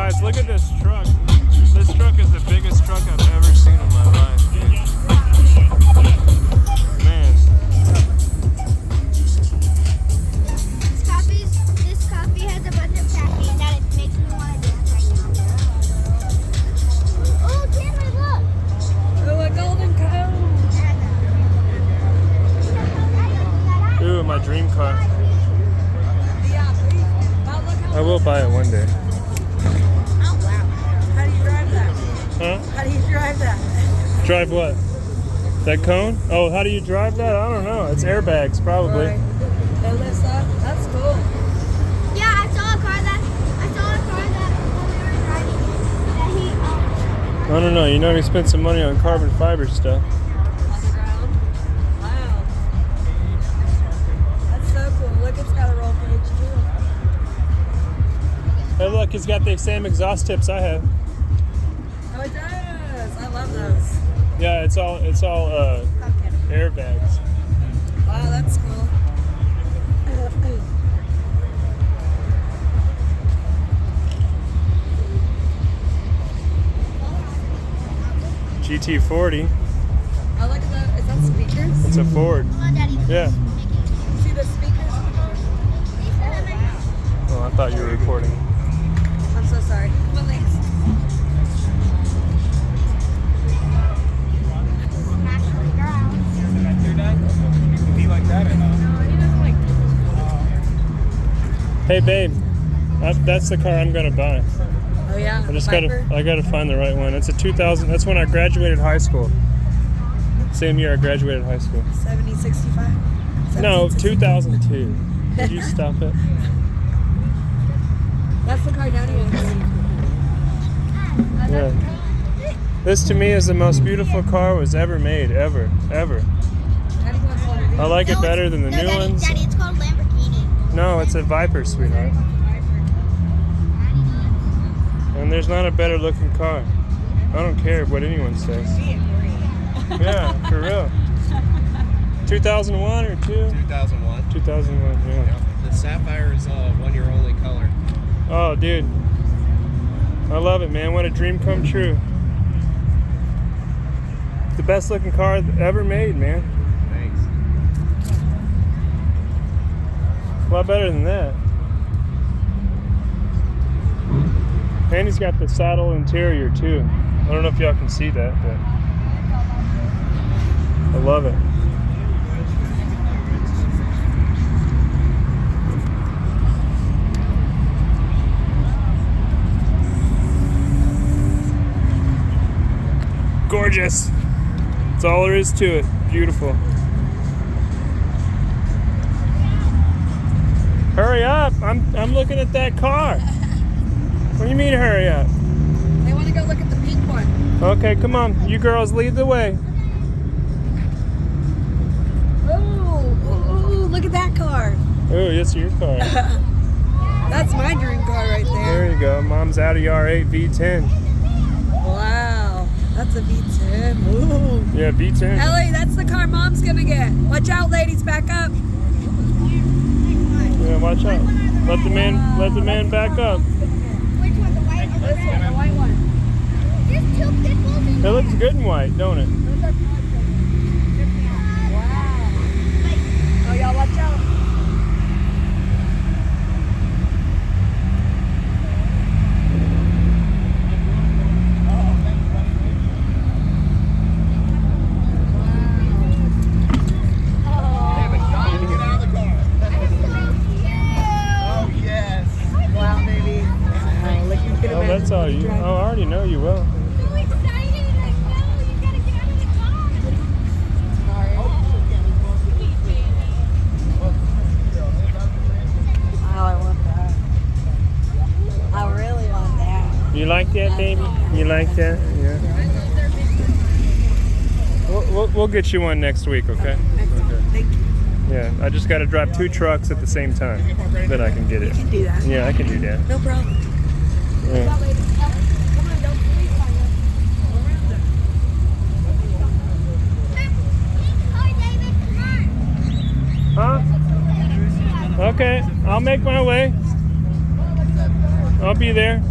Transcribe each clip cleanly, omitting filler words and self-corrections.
Guys, look at this truck. This truck is the biggest truck I've ever seen in my life, dude. Man. This coffee has a bunch of caffeine that it makes me want to dance right now. Oh, Cameron, look! Oh, a golden cone! Ooh, my dream car. Yeah, please. Wow, look how I will buy it one day. Oh, wow. How do you drive that? Huh? How do you drive that? Drive what? That cone? Oh, how do you drive that? I don't know. It's airbags, probably. Right. It lifts up. That's cool. Yeah, I saw a car that when we were driving that he I don't know. You know, he spent some money on carbon fiber stuff. On the ground. Wow. That's so cool. Look, it's got a roll cage too. Hey, look, he's got the same exhaust tips I have. Oh, it does. I love those. Yeah, it's all airbags. Wow, that's cool. GT40. Oh, look at that. Is that speakers? It's a Ford. Yeah. See the speakers? Oh, I thought you were recording. I'm so sorry. Come on, thanks. Hey, babe. That's the car I'm gonna buy. Oh yeah. I just Viper? gotta find the right one. It's a 2000. That's when I graduated high school. Same year I graduated high school. 7065? No, 2002. Did you stop it? That's the car Daddy wants. Yeah. This to me is the most beautiful car was ever made, ever. Daddy wants one of these. I like it better than the new ones. Daddy, it's called Lamborghini. No, it's a Viper, sweetheart. And there's not a better looking car. I don't care what anyone says. Yeah, for real. 2001 or 2? 2001. 2001, yeah. Yeah. The Sapphire is a one-year only color. Oh, dude. I love it, man. What a dream come true. The best looking car ever made, man. Thanks. A lot better than that. And he's got the saddle interior too. I don't know if y'all can see that, but I love it. Gorgeous. That's all there is to it. Beautiful. Hurry up! I'm looking at that car. What do you mean hurry up? They want to go look at the pink one. Okay, come on. You girls lead the way. Oh, look at that car. Oh, it's your car. That's my dream car right there. There you go. Mom's Audi R8 V10. Wow, that's a V10. Ooh. Yeah, V10. Ellie, that's the car Mom's gonna get. Watch out, ladies, back up. Yeah, watch out. Let the man back up. Which one, the white or the This one, red? the white one. There's two pitbulls in It there. looks good in white, don't it? Wow. Oh, y'all watch out. Wow, baby. Oh, look, you can Oh, that's all you. Oh, I already know you will. So excited. I know. You gotta get out of the car. Oh, I want that. I really want that. You like that, baby? You like that? Yeah. We'll get you one next week, okay? Excellent. Okay. Thank you. Yeah, I just got to drive 2 trucks at the same time. Then I can get it. You can do that. Yeah, I can do that. No problem. Yeah. Come on, don't sleep on you. Go around there. Huh? Okay, I'll make my way. I'll be there.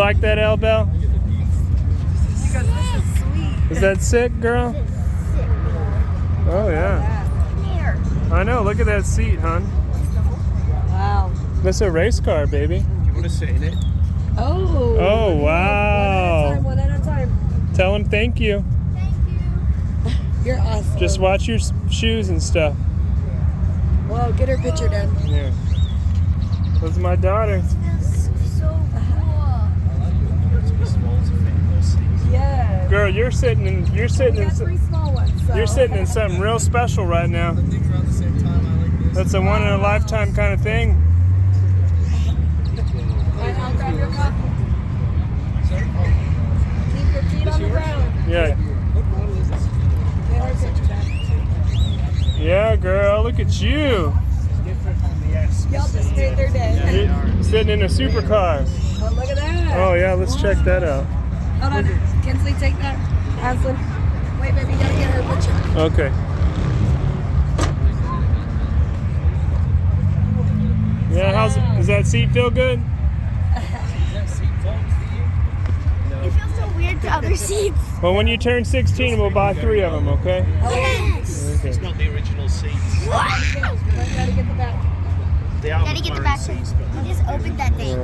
like that, Albel? She goes, this is sweet. Is that sick, girl? Oh yeah. Come here. I know. Look at that seat, hon. Wow. That's a race car, baby. Do you want to sit in it? Oh. Oh wow. One at a time. Tell him thank you. Thank you. You're awesome. Just watch your shoes and stuff. Whoa, get her picture done. Yeah. That's my daughter. This feels so cool. Yeah. Girl, you're sitting in We got 3 small ones. So. you're sitting in something real special right now. That's a one in a lifetime kind of thing. Alright, I'll grab your cup. Keep your feet on the ground. Yeah. Get her picture done. Yeah, girl, look at you. Y'all just made their day. You're sitting in a supercar. Oh, look at that. Oh yeah, let's check that out. Hold on. Kinsley, take that. Aslan. Wait, baby, you gotta get her picture. Okay. Yeah, does that seat feel good? You feel so weird to other seats. Well, when you turn 16, we'll buy 3 of them, okay? Yes. Okay. It's not the original seats. Gotta get the back. They are Gotta get the McLaren back. seats, but You just opened that thing.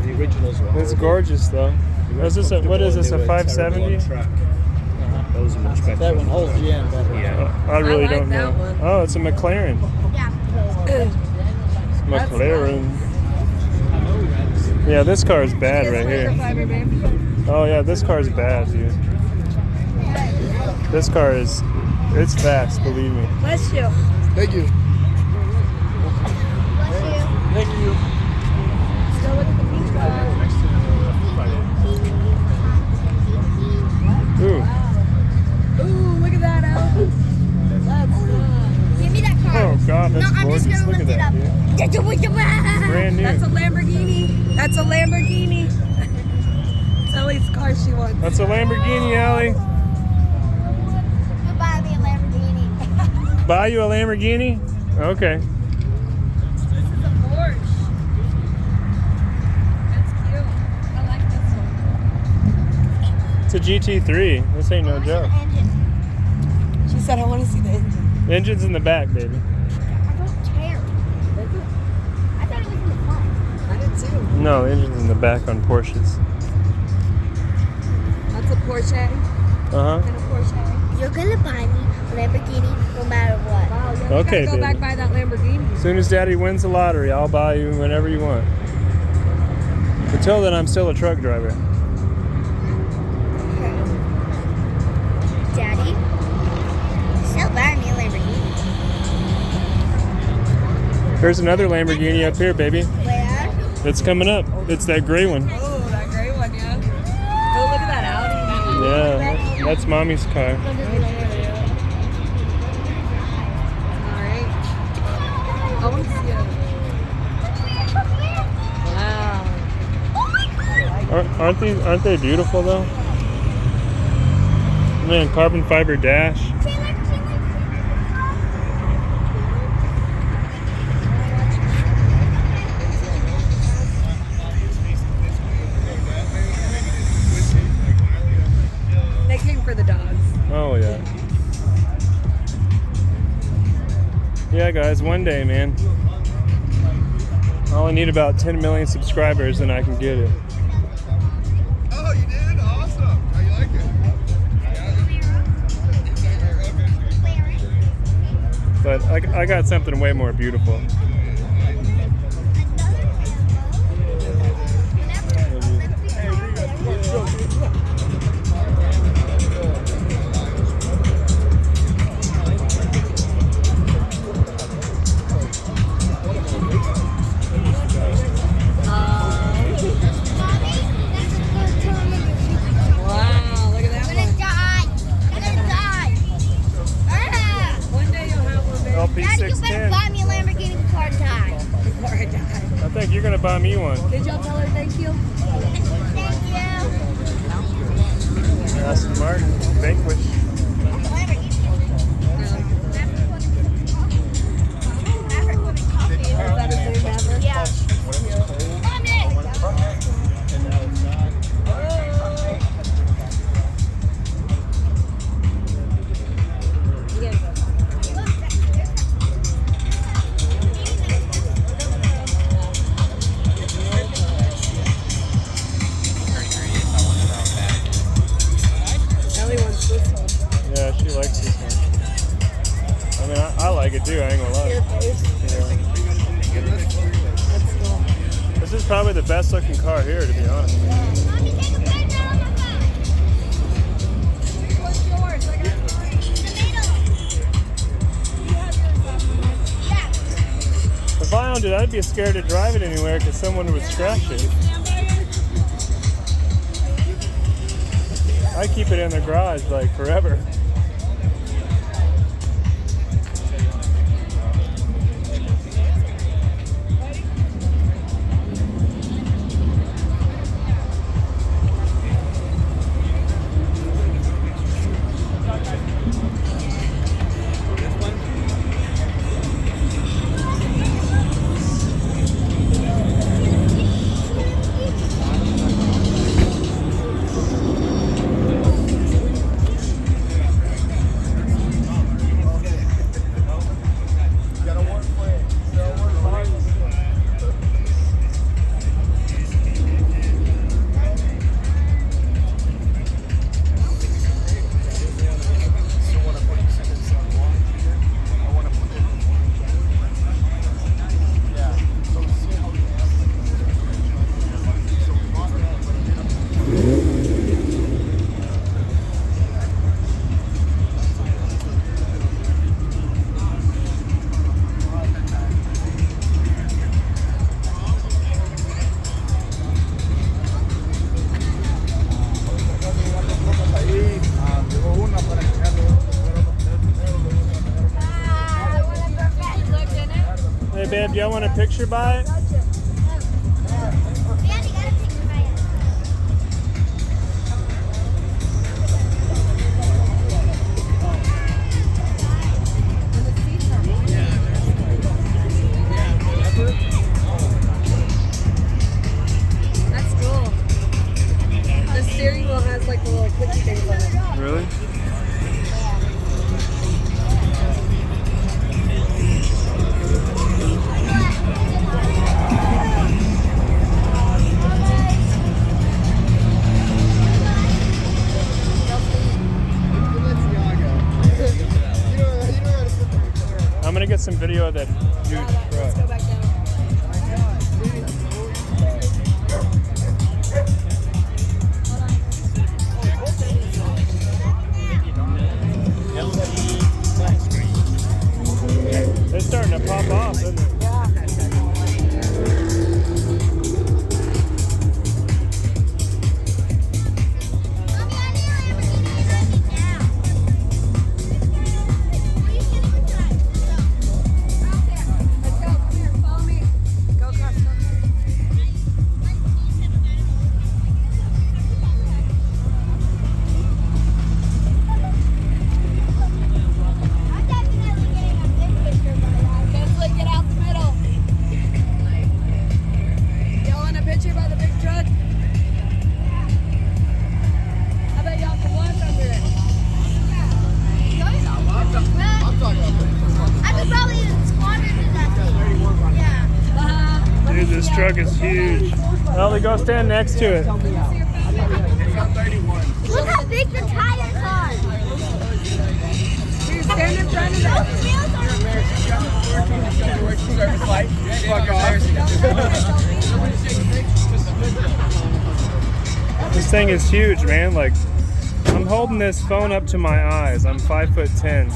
the originals were It's gorgeous though. What is this, a 570? Those are much better. That one holds you in better. Yeah. I really I like don't know. that one. Oh, it's a McLaren. Yeah. McLaren. Yeah, this car is bad right here. Fiber, babe. Oh yeah, this car is bad, dude. This car it's fast, believe me. Bless you. Thank you. Bless you. Thank you. Still look at the beach car. Ooh. Ooh, look at that, Al. That's Give me that car. Oh god, that's No, I'm just gorgeous. gonna Look at lift it that, up. dude. Brand new. That's a Lamborghini. That's a Lamborghini. Ellie's car she wants. That's a Lamborghini, Allie. You'll buy me a Lamborghini. Buy you a Lamborghini? Okay. This is a Porsche. That's cute. I like this one. It's a GT3. This ain't no joke. Engine. She said, I want to see the engine. The engine's in the back, baby. I don't care. I thought it was in the front. I did too. No, the engine's in the back on Porsches. That's a Porsche Uh-huh. and a Porsche. You're gonna buy me a Lamborghini no matter what. Wow, yeah, we Okay, gotta go back baby. by that Lamborghini. As soon as Daddy wins the lottery, I'll buy you whenever you want. Until then, I'm still a truck driver. Daddy, still buy me a Lamborghini. There's another Lamborghini up here, baby. Where? It's coming up. It's that gray one. Oh, that gray one, yeah. Oh, look at that Audi. Yeah, that's Mommy's car. All right. I want to see it. Wow. Aren't they beautiful though? Man, carbon fiber dash. They came for the dogs. Oh yeah. Yeah, guys, one day, man. I only need about 10 million subscribers and I can get it. Oh, you did? Awesome. How you like it? But I got something way more beautiful. Wow, look at that I'm gonna one. die. I'm gonna die. Ah. One day you'll have one, baby. LP Daddy, you better 610. buy me a Lamborghini before I die. Before I die. I think you're gonna buy me one. Did y'all tell her thank you? Thank you. Aston Martin, Vanquish. That's a Lamborghini. Is that his name, Maverick? Yeah. Mommy! I like it too, I ain't gonna lie. Your face. Yeah. That's cool. This is probably the best looking car here, to be honest. Mommy, take a picture on my phone. What's yours? I got mine. Tomato. You have yours up. Yeah. If I owned it, I'd be scared to drive it anywhere because someone would scratch it. I keep it in the garage like forever. Hey babe, do y'all want a picture by it? Yeah, you got a picture by it. That's cool. The steering wheel has like the little clicky things on it. Really? I'm gonna get some video of that huge Let's truck. go back down. They're starting to pop off, isn't it? Mommy, I need a Lamborghini and Big now. Where you getting the truck? Out there. Let's go. Come here. Follow me. Go across. Go across. I'm definitely getting a big picture by that. Kinsley, get out the middle. Y'all want a picture by the big truck? I bet y'all can walk under it. I could probably squander to that thing. Yeah. Dude, this truck is huge. Ellie, go stand next to it. Look how big the tires are. Here, stand in front of Those it. wheels are. This thing is huge, man. Like, I'm holding this phone up to my eyes. I'm 5'10".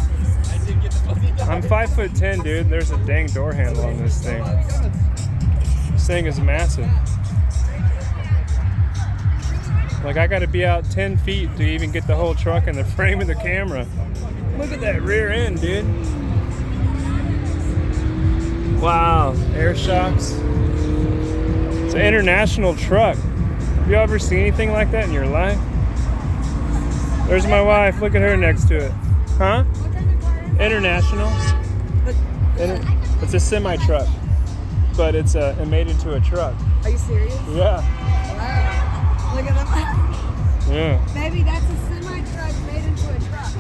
I'm 5'10", dude. There's a dang door handle on this thing. This thing is massive. Like, I gotta be out 10 feet to even get the whole truck in the frame of the camera. Look at that rear end, dude. Wow, air shocks. It's an international truck. Have you ever seen anything like that in your life? There's my wife. Look at her next to it. Huh? What kind of car is it? International. It's a semi truck, but it's made into a truck. Are you serious? Yeah. Wow. Look at them. Yeah. Baby, that's a semi-truck made into a truck.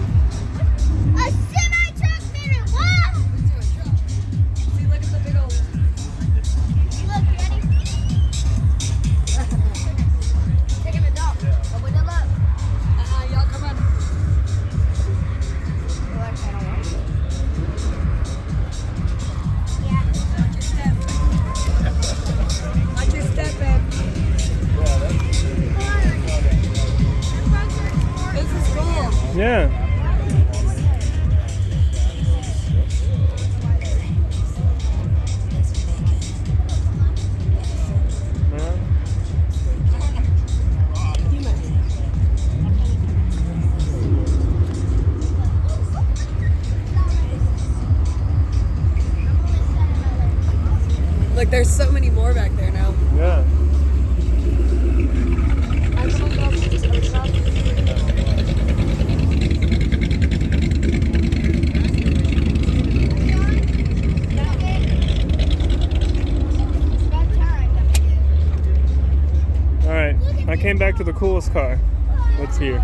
A semi-truck minute. What? Into a truck. See, look at the big old... Look, ready? Taking it off. Open them up. Y'all come on. There's so many more back there now. Yeah. All right, I came back to the coolest car. Let's hear.